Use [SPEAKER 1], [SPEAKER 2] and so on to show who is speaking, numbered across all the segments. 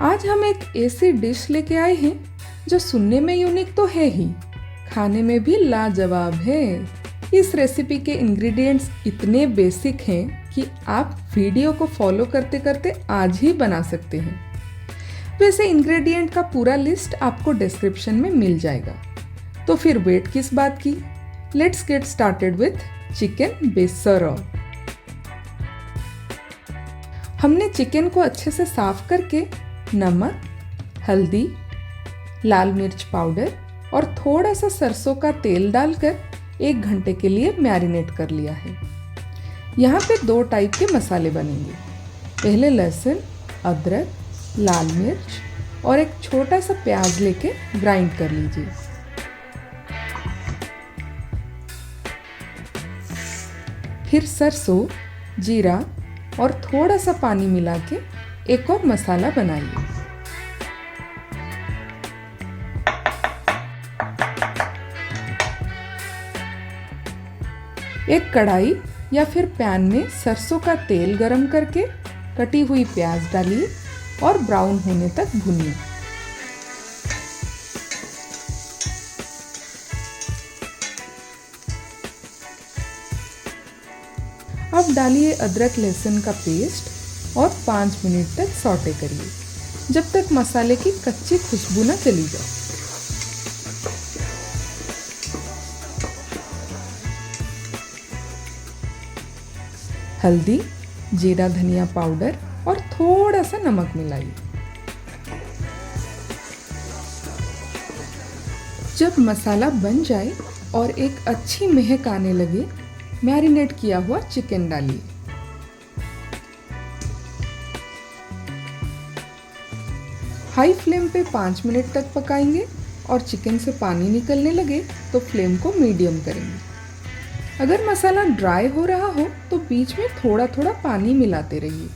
[SPEAKER 1] आज हम एक ऐसी डिश लेके आए हैं जो सुनने में यूनिक तो है ही, खाने में भी लाजवाब है। इस रेसिपी के इंग्रेडिएंट्स इतने बेसिक हैं कि आप वीडियो को फॉलो करते करते आज ही बना सकते हैं। वैसे इंग्रेडिएंट का पूरा लिस्ट आपको डिस्क्रिप्शन में मिल जाएगा। तो फिर वेट किस बात की, let's get started with chicken बेसर। हमने चिकन को अच्छे से साफ करके नमक, हल्दी, लाल मिर्च पाउडर और थोड़ा सा सरसों का तेल डालकर 1 घंटे के लिए मैरिनेट कर लिया है। यहाँ पे 2 टाइप के मसाले बनेंगे। पहले लहसुन, अदरक, लाल मिर्च और एक छोटा सा प्याज लेके ग्राइंड कर लीजिए। फिर सरसों, जीरा और थोड़ा सा पानी मिला के एक और मसाला बनाइए। एक कढ़ाई या फिर पैन में सरसों का तेल गरम करके कटी हुई प्याज डालिए और ब्राउन होने तक भूनिए। अब डालिए अदरक लहसुन का पेस्ट और 5 मिनट तक सौटे करिए, जब तक मसाले की कच्ची खुशबू न चली जाए। हल्दी, जीरा धनिया पाउडर और थोड़ा सा नमक मिलाइए। जब मसाला बन जाए और एक अच्छी महक आने लगे, मैरिनेट किया हुआ चिकन डालिए। हाई फ्लेम पे 5 मिनट तक पकाएंगे और चिकन से पानी निकलने लगे तो फ्लेम को मीडियम करेंगे। अगर मसाला ड्राई हो रहा हो तो बीच में थोड़ा थोड़ा पानी मिलाते रहिए।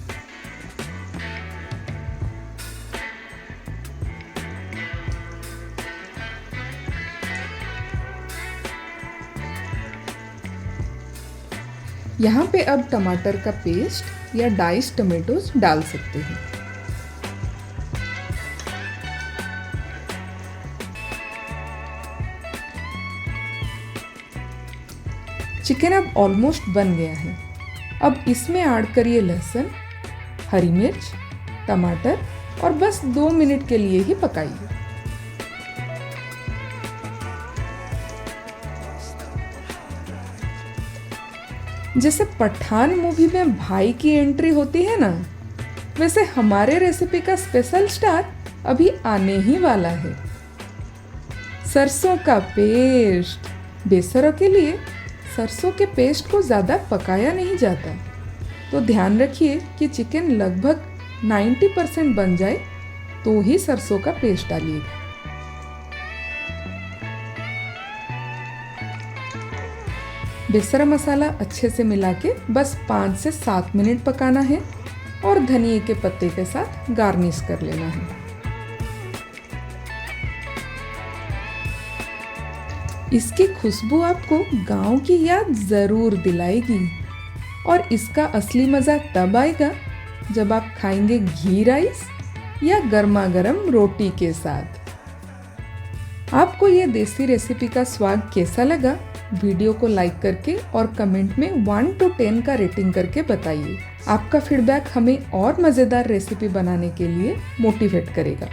[SPEAKER 1] यहाँ पे अब टमाटर का पेस्ट या डाइस्ड टमेटोज डाल सकते हैं। चिकन अब ऑलमोस्ट बन गया है। अब इसमें ऐड करिए लहसुन, हरी मिर्च, टमाटर और बस 2 मिनट के लिए ही पकाइए। जैसे पठान मूवी में भाई की एंट्री होती है ना, वैसे हमारे रेसिपी का स्पेशल स्टार अभी आने ही वाला है। सरसों का पेस्ट। बेसरों के लिए सरसों के पेस्ट को ज़्यादा पकाया नहीं जाता, तो ध्यान रखिए कि चिकन लगभग 90% बन जाए तो ही सरसों का पेस्ट डालिएगा। बेसरा मसाला अच्छे से मिला के बस 5 से 7 मिनट पकाना है और धनिए के पत्ते के साथ गार्निश कर लेना है। इसकी खुशबू आपको गांव की याद ज़रूर दिलाएगी और इसका असली मज़ा तब आएगा जब आप खाएंगे घी राइस या गर्मा गर्म रोटी के साथ। आपको ये देसी रेसिपी का स्वाद कैसा लगा? वीडियो को लाइक करके और कमेंट में 1 to 10 का रेटिंग करके बताइए। आपका फीडबैक हमें और मज़ेदार रेसिपी बनाने के लिए मोटिवेट करेगा।